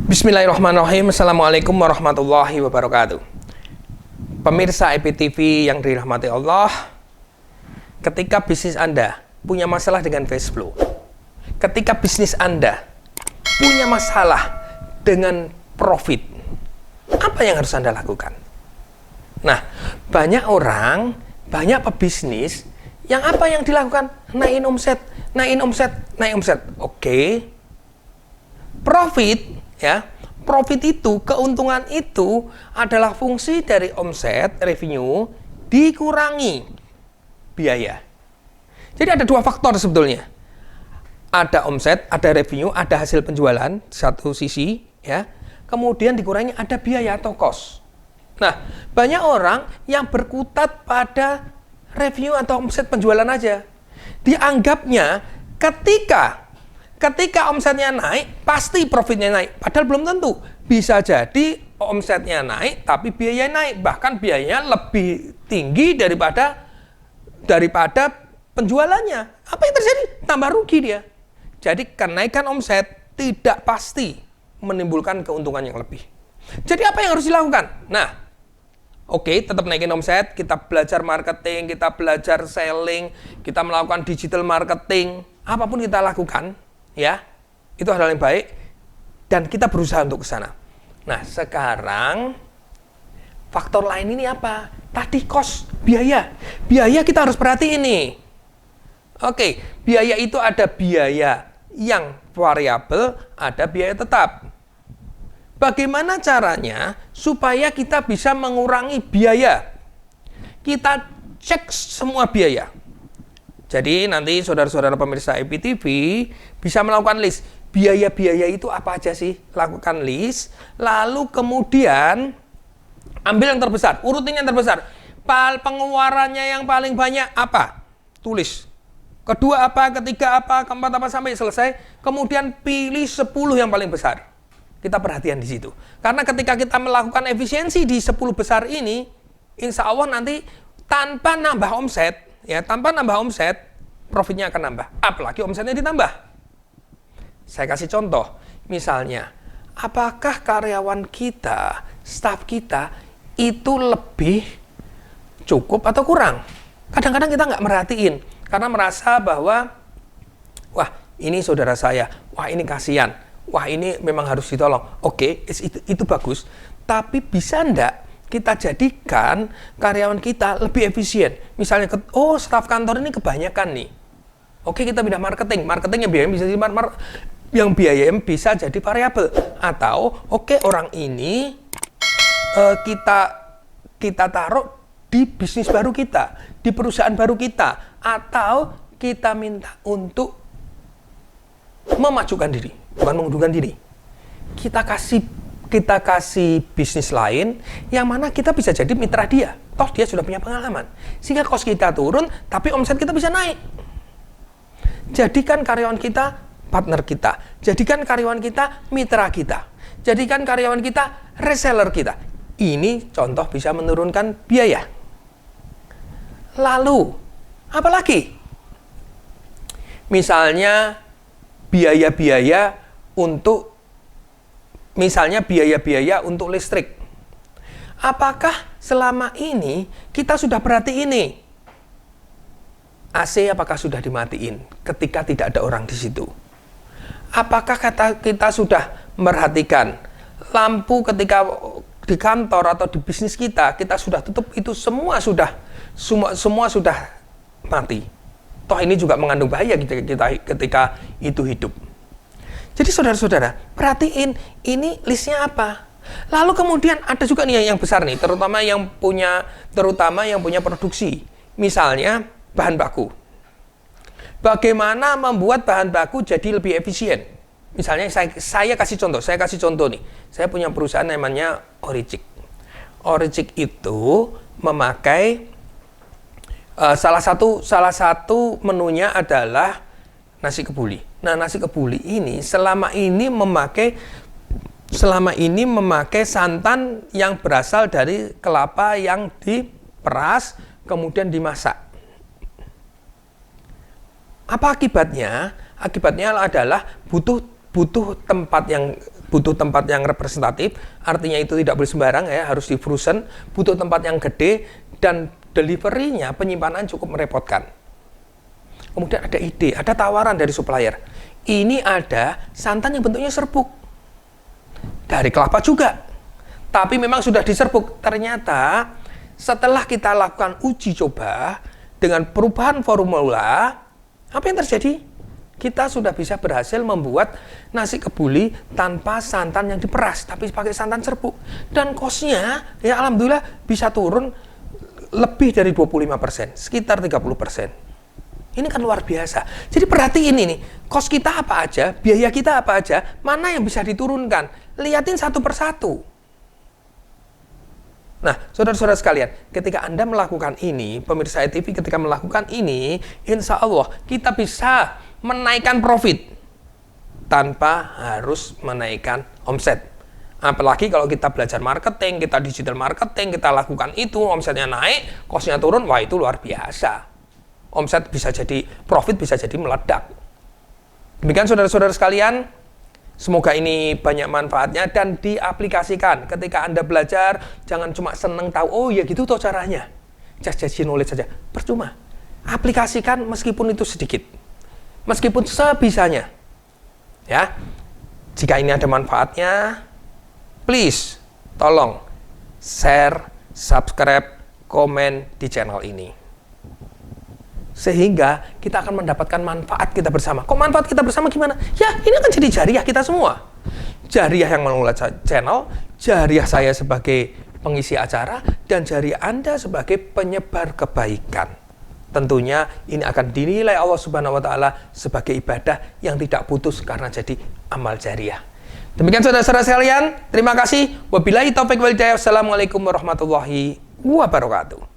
Bismillahirrahmanirrahim. Assalamualaikum warahmatullahi wabarakatuh. Pemirsa IPTV yang dirahmati Allah, ketika bisnis Anda punya masalah dengan cash flow, ketika bisnis Anda punya masalah dengan profit, apa yang harus Anda lakukan? Nah, banyak orang, banyak pebisnis yang apa yang dilakukan? Naikin omset, naikin omset, naikin omset. Oke. Profit, ya, profit itu, keuntungan itu adalah fungsi dari omset, revenue, dikurangi biaya. Jadi ada dua faktor sebetulnya. Ada omset, ada revenue, ada hasil penjualan, satu sisi, ya. Kemudian dikurangi ada biaya atau cost. Nah, banyak orang yang berkutat pada revenue atau omset penjualan aja. Dianggapnya ketika omsetnya naik, pasti profitnya naik. Padahal belum tentu. Bisa jadi omsetnya naik, tapi biayanya naik. Bahkan biayanya lebih tinggi daripada penjualannya. Apa yang terjadi? Tambah rugi dia. Jadi kenaikan omset tidak pasti menimbulkan keuntungan yang lebih. Jadi apa yang harus dilakukan? Nah, oke, tetap naikin omset, kita belajar marketing, kita belajar selling, kita melakukan digital marketing, apapun kita lakukan, ya, itu hal yang baik, dan kita berusaha untuk ke sana. Nah, sekarang faktor lain ini apa? Tadi cost, biaya. Biaya kita harus perhatiin nih. Oke, biaya itu ada biaya yang variabel, ada biaya tetap. Bagaimana caranya supaya kita bisa mengurangi biaya? Kita cek semua biaya. Jadi nanti saudara-saudara pemirsa IPTV bisa melakukan list. Biaya-biaya itu apa aja sih? Lakukan list. Lalu kemudian ambil yang terbesar. Urutin yang terbesar. Pengeluarannya yang paling banyak apa? Tulis. Kedua apa? Ketiga apa? Keempat apa? Sampai selesai. Kemudian pilih 10 yang paling besar. Kita perhatian di situ. Karena ketika kita melakukan efisiensi di 10 besar ini, insya Allah nanti tanpa nambah omset, ya, tanpa nambah omset, profitnya akan nambah. Apalagi omsetnya ditambah. Saya kasih contoh. Misalnya, apakah karyawan kita, staf kita, itu lebih cukup atau kurang? Kadang-kadang kita nggak merhatiin. Karena merasa bahwa, wah, ini saudara saya, wah, ini kasihan. Wah, ini memang harus ditolong. Oke, itu bagus. Tapi bisa enggak kita jadikan karyawan kita lebih efisien? Misalnya, staf kantor ini kebanyakan nih. Oke, kita pindah marketing. Marketingnya biaya bisa jadi yang biaya bisa jadi variabel. Atau, oke, orang ini kita taruh di bisnis baru kita, di perusahaan baru kita. Atau kita minta untuk memajukan diri. Bukan mengundurkan diri. Kita kasih bisnis lain yang mana kita bisa jadi mitra dia. Toh dia sudah punya pengalaman. Sehingga cost kita turun, tapi omset kita bisa naik. Jadikan karyawan kita partner kita. Jadikan karyawan kita mitra kita. Jadikan karyawan kita reseller kita. Ini contoh bisa menurunkan biaya. Lalu, apa lagi? Misalnya biaya-biaya untuk listrik. Apakah selama ini kita sudah perhati ini? AC apakah sudah dimatiin ketika tidak ada orang di situ? Apakah kita sudah merhatikan lampu ketika di kantor atau di bisnis kita sudah tutup, itu semua sudah mati. Toh ini juga mengandung bahaya ketika itu hidup. Jadi saudara-saudara, perhatiin ini listnya apa. Lalu kemudian ada juga nih yang besar nih, terutama yang punya produksi. Misalnya bahan baku. Bagaimana membuat bahan baku jadi lebih efisien? Misalnya saya kasih contoh nih. Saya punya perusahaan namanya Oricik. Oricik itu memakai salah satu menunya adalah nasi kebuli. Nah, nasi kebuli ini selama ini memakai santan yang berasal dari kelapa yang diperas kemudian dimasak. Apa akibatnya? Akibatnya adalah butuh tempat yang butuh tempat yang representatif, artinya itu tidak boleh sembarang ya, harus di frozen, butuh tempat yang gede, dan delivery-nya, penyimpanan cukup merepotkan. Kemudian ada ide, ada tawaran dari supplier. Ini ada santan yang bentuknya serbuk. Dari kelapa juga. Tapi memang sudah diserbuk. Ternyata setelah kita lakukan uji coba dengan perubahan formula, apa yang terjadi? Kita sudah bisa berhasil membuat nasi kebuli tanpa santan yang diperas, tapi pakai santan serbuk. Dan cost-nya, ya alhamdulillah bisa turun lebih dari 25%, sekitar 30%. Ini kan luar biasa. Jadi perhatiin ini, cost kita apa aja, biaya kita apa aja, mana yang bisa diturunkan. Lihatin satu persatu. Nah, saudara-saudara sekalian, ketika Anda melakukan ini, pemirsa ITV ketika melakukan ini, insya Allah kita bisa menaikkan profit tanpa harus menaikkan omset. Apalagi kalau kita belajar marketing, kita digital marketing, kita lakukan itu, omsetnya naik, cost-nya turun, wah itu luar biasa. Omset bisa jadi, profit bisa jadi meledak. Demikian saudara-saudara sekalian, semoga ini banyak manfaatnya dan diaplikasikan. Ketika Anda belajar, jangan cuma seneng tahu, oh ya gitu toh caranya. Just knowledge saja, percuma. Aplikasikan meskipun itu sedikit. Meskipun sebisanya. Ya. Jika ini ada manfaatnya, please tolong share, subscribe, komen di channel ini. Sehingga kita akan mendapatkan manfaat kita bersama. Kok manfaat kita bersama gimana? Ya, ini akan jadi jariah kita semua. Jariah yang mengelola channel, jariah saya sebagai pengisi acara, dan jariah Anda sebagai penyebar kebaikan. Tentunya ini akan dinilai Allah Subhanahu wa Ta'ala sebagai ibadah yang tidak putus karena jadi amal jariah. Demikian saudara-saudara sekalian, terima kasih. Wabillahi taufiq wal hidayah. Wassalamualaikum warahmatullahi wabarakatuh.